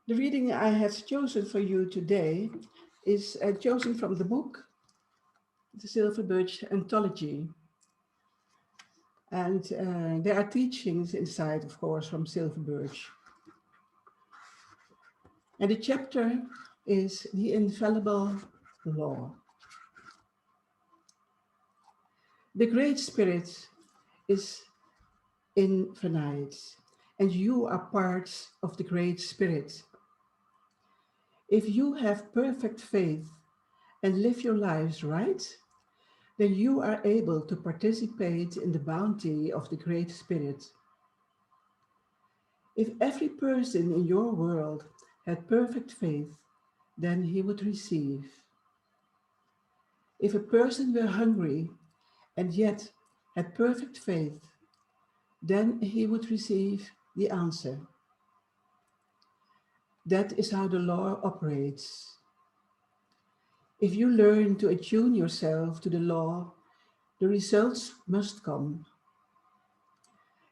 The reading I have chosen for you today is chosen from the book, the Silver Birch Anthology. And there are teachings inside, of course, from Silver Birch. And the chapter is the Infallible Law. The Great Spirit is infinite, and you are parts of the Great Spirit. If you have perfect faith and live your lives right, then you are able to participate in the bounty of the Great Spirit. If every person in your world had perfect faith, then he would receive. If a person were hungry and yet had perfect faith, then he would receive the answer. That is how the law operates. If you learn to attune yourself to the law, the results must come.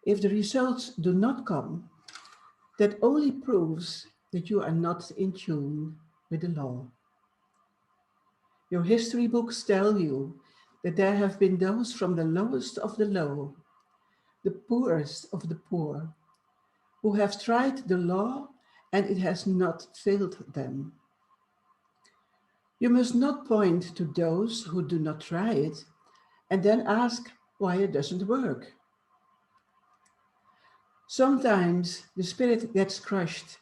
If the results do not come, that only proves that you are not in tune with the law. Your history books tell you that there have been those from the lowest of the low, the poorest of the poor, who have tried the law and it has not failed them. You must not point to those who do not try it and then ask why it doesn't work. Sometimes the spirit gets crushed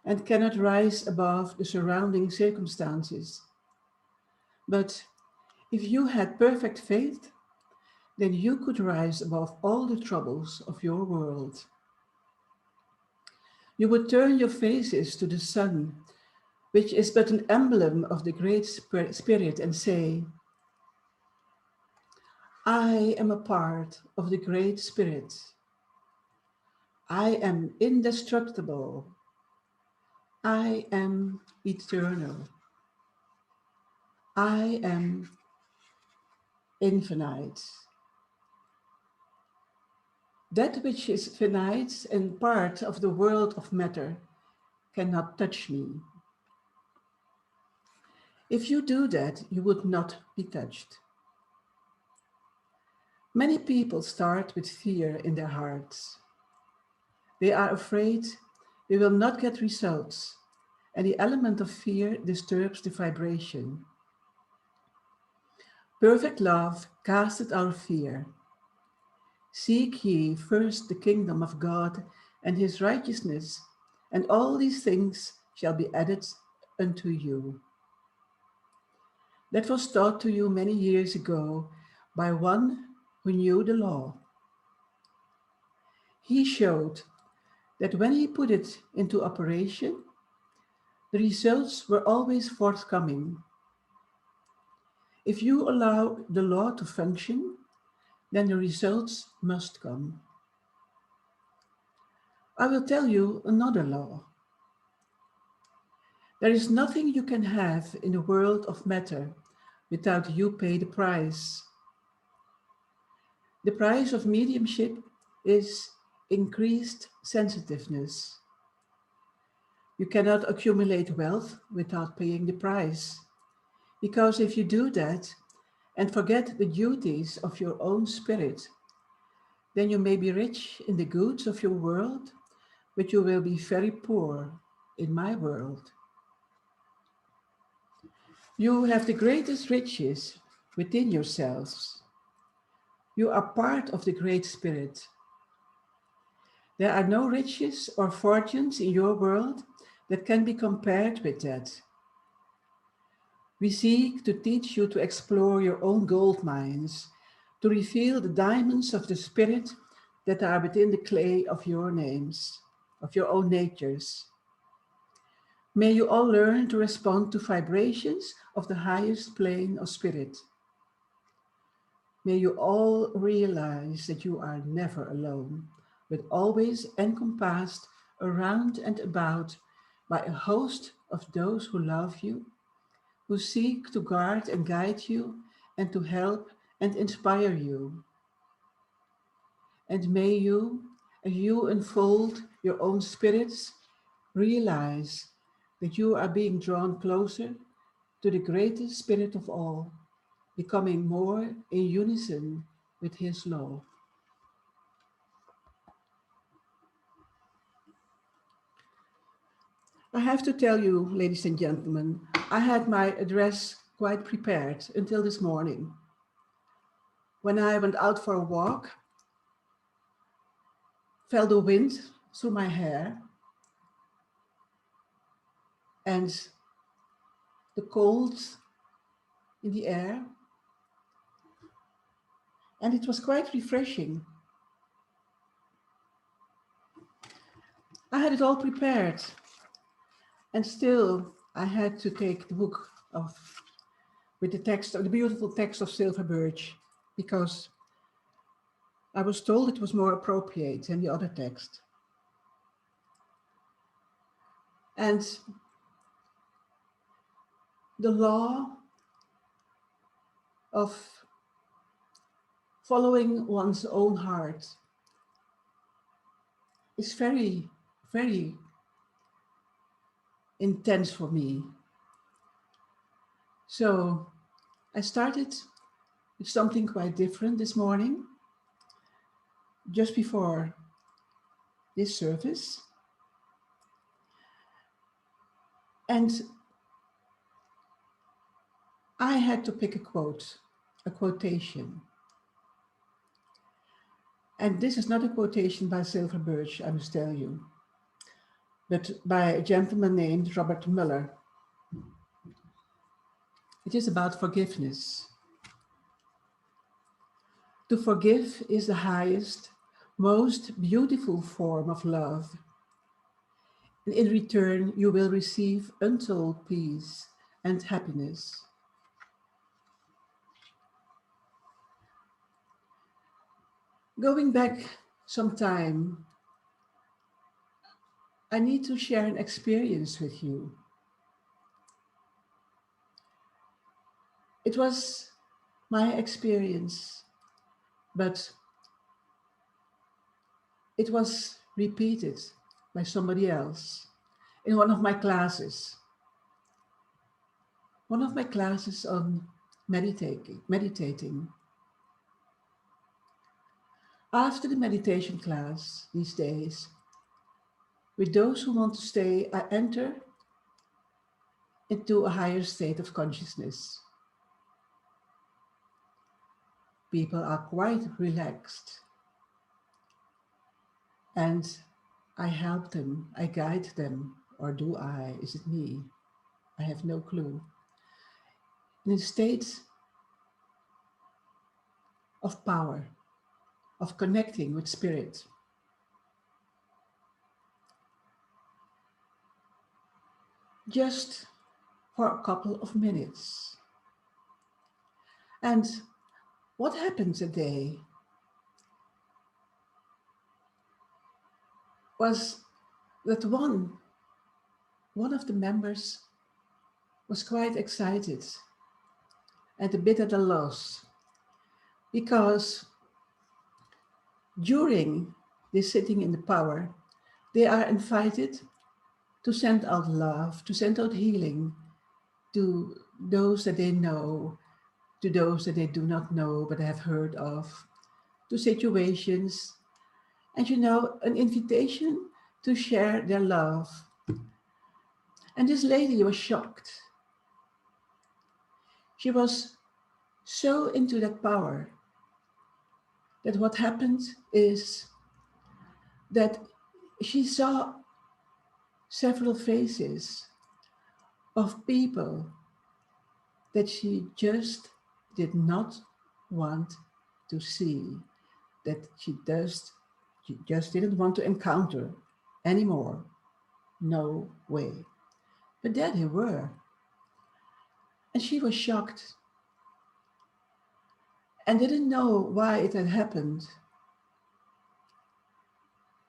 and cannot rise above the surrounding circumstances. But if you had perfect faith, then you could rise above all the troubles of your world. You would turn your faces to the sun, which is but an emblem of the Great Spirit, and say, I am a part of the Great Spirit. I am indestructible. I am eternal. I am infinite. That which is finite and part of the world of matter cannot touch me. If you do that, you would not be touched. Many people start with fear in their hearts. They are afraid they will not get results, and the element of fear disturbs the vibration. Perfect love casteth out fear. Seek ye first the kingdom of God and his righteousness, and all these things shall be added unto you. That was taught to you many years ago by one who knew the law. He showed that when he put it into operation, the results were always forthcoming. If you allow the law to function, then the results must come. I will tell you another law. There is nothing you can have in the world of matter without you pay the price. The price of mediumship is increased sensitiveness. You cannot accumulate wealth without paying the price, because if you do that and forget the duties of your own spirit, then you may be rich in the goods of your world, but you will be very poor in my world. You have the greatest riches within yourselves. You are part of the Great Spirit. There are no riches or fortunes in your world that can be compared with that. We seek to teach you to explore your own gold mines, to reveal the diamonds of the Spirit that are within the clay of your names, of your own natures. May you all learn to respond to vibrations of the highest plane of spirit. May you all realize that you are never alone, but always encompassed around and about by a host of those who love you, who seek to guard and guide you and to help and inspire you. And may you, as you unfold your own spirits, realize that you are being drawn closer to the greatest spirit of all, becoming more in unison with his law. I have to tell you, ladies and gentlemen, I had my address quite prepared until this morning. When I went out for a walk, felt the wind through my hair and the cold in the air, and it was quite refreshing. I had it all prepared, and still I had to take the book of with the text, the beautiful text of Silver Birch, because I was told it was more appropriate than the other text. And the law of following one's own heart is very, very intense for me. So I started with something quite different this morning, just before this service. And I had to pick a quote, a quotation. And this is not a quotation by Silver Birch, I must tell you, but by a gentleman named Robert Muller. It is about forgiveness. To forgive is the highest, most beautiful form of love. And in return, you will receive untold peace and happiness. Going back some time, I need to share an experience with you. It was my experience, but it was repeated by somebody else in one of my classes. One of my classes on meditating. After the meditation class these days, with those who want to stay, I enter into a higher state of consciousness. People are quite relaxed, and I help them, I guide them, or do I? Is it me? I have no clue. In a state of power, of connecting with spirit. Just for a couple of minutes. And what happened today was that one of the members was quite excited and a bit at a loss, because during this sitting in the power, they are invited to send out love, to send out healing to those that they know, to those that they do not know but have heard of, to situations, and an invitation to share their love. And this lady was shocked. She was so into that power that what happened is that she saw several faces of people that she just did not want to see, that she just didn't want to encounter anymore. No way. But there they were. And she was shocked and didn't know why it had happened.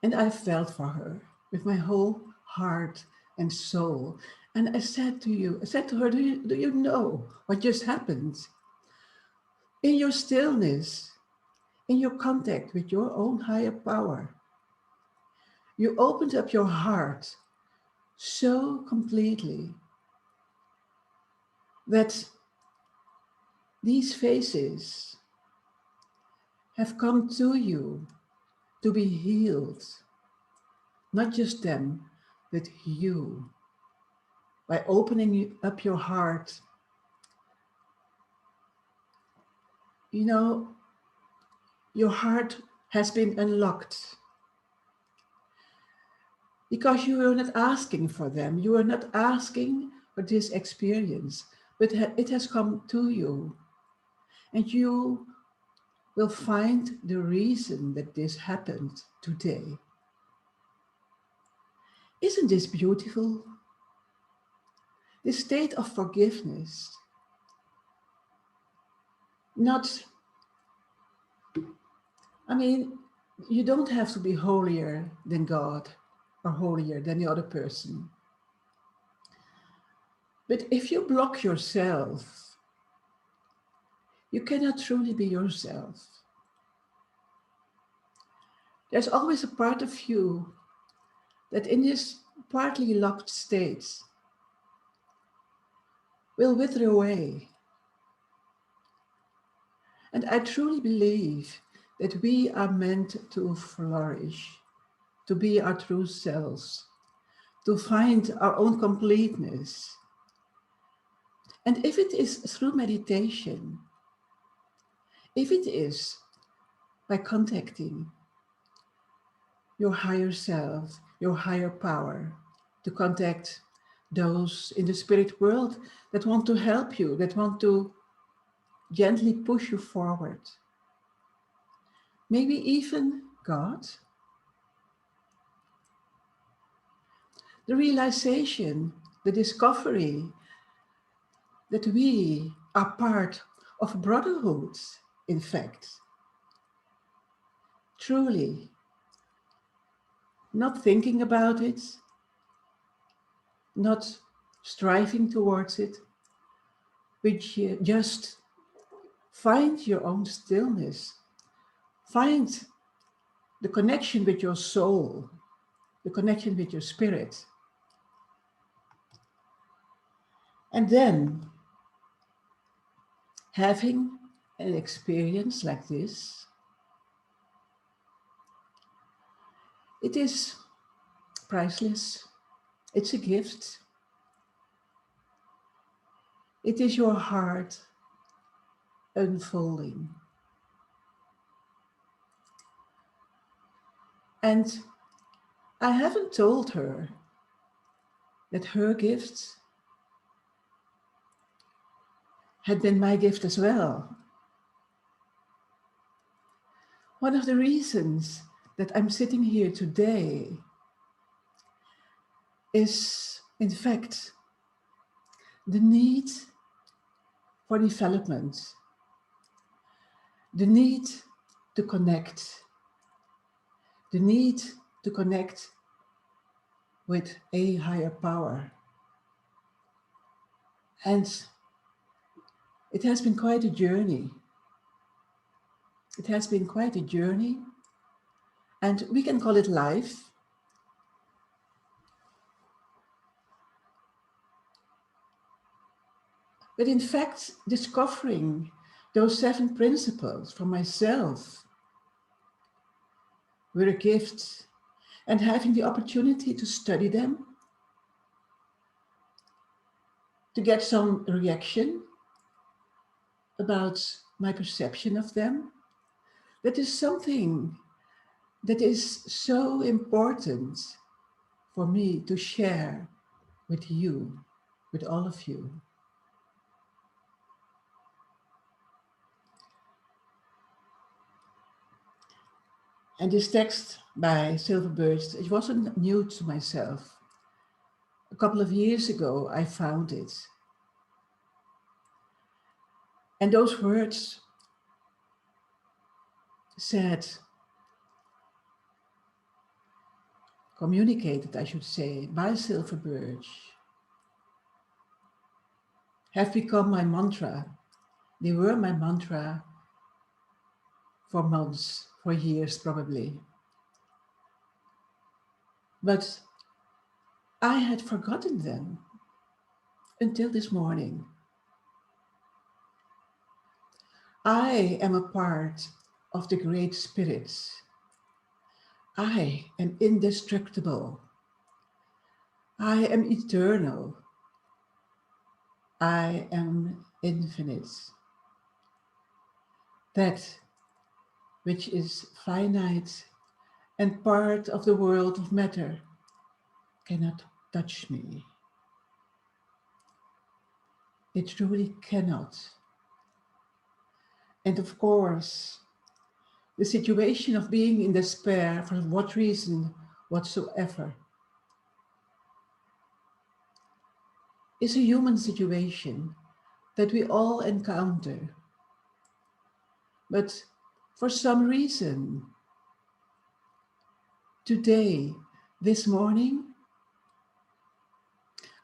And I felt for her with my whole heart and soul. And I said to her, do you know what just happened? In your stillness, in your contact with your own higher power, you opened up your heart so completely that these faces have come to you to be healed, not just them, but you, by opening up your heart. You know, your heart has been unlocked because you were not asking for them. You were not asking for this experience, but it has come to you. And you will find the reason that this happened today. Isn't this beautiful? This state of forgiveness. Not, I mean, you don't have to be holier than God or holier than the other person. But if you block yourself, you cannot truly be yourself. There's always a part of you that in this partly locked state will wither away. And I truly believe that we are meant to flourish, to be our true selves, to find our own completeness. And if it is through meditation, if it is by contacting your higher self, your higher power, to contact those in the spirit world that want to help you, that want to gently push you forward. Maybe even God. The realization, the discovery that we are part of brotherhood, in fact. Truly, not thinking about it, not striving towards it, but you just find your own stillness, find the connection with your soul, the connection with your spirit. And then having an experience like this, it is priceless. It's a gift. It is your heart unfolding. And I haven't told her that her gift had been my gift as well. One of the reasons that I'm sitting here today is, in fact, the need for development, the need to connect, the need to connect with a higher power. And it has been quite a journey. It has been quite a journey, and we can call it life. But in fact, discovering those 7 principles for myself were a gift, and having the opportunity to study them, to get some reaction about my perception of them, that is something that is so important for me to share with you, with all of you. And this text by Birch, it wasn't new to myself. A couple of years ago, I found it. And those words said, communicated, I should say, by Birch, have become my mantra. They were my mantra for months, for years probably. But I had forgotten them until this morning. I am a part of the Great Spirits. I am indestructible. I am eternal. I am infinite. That which is finite and part of the world of matter cannot touch me. It truly cannot. And of course, the situation of being in despair for what reason whatsoever is a human situation that we all encounter. But for some reason, today, this morning,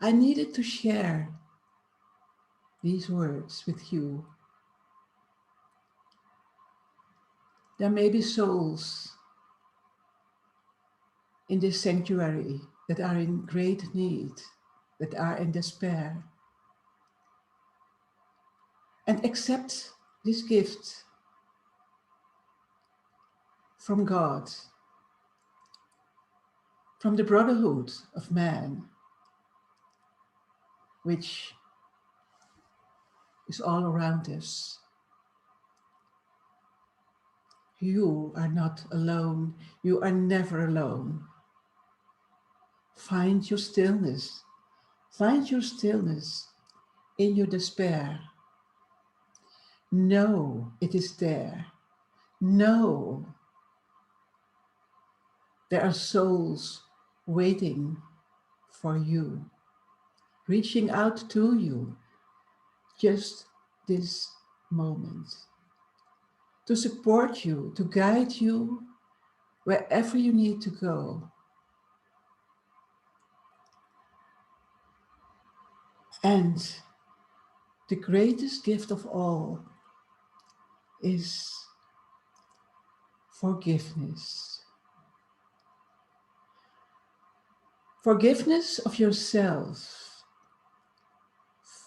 I needed to share these words with you. There may be souls in this sanctuary that are in great need, that are in despair. And accept this gift from God, from the brotherhood of man, which is all around us. You are not alone. You are never alone. Find your stillness. Find your stillness in your despair. Know it is there. Know there are souls waiting for you, reaching out to you just this moment, to support you, to guide you wherever you need to go. And the greatest gift of all is forgiveness. Forgiveness of yourself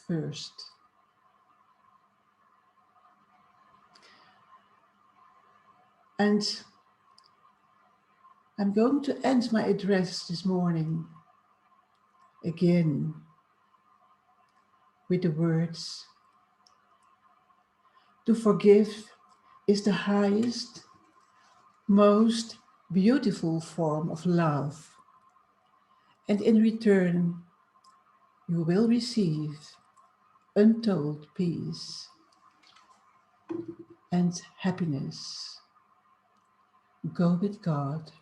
first. And I'm going to end my address this morning again with the words, to forgive is the highest, most beautiful form of love. And in return, you will receive untold peace and happiness. Go with God.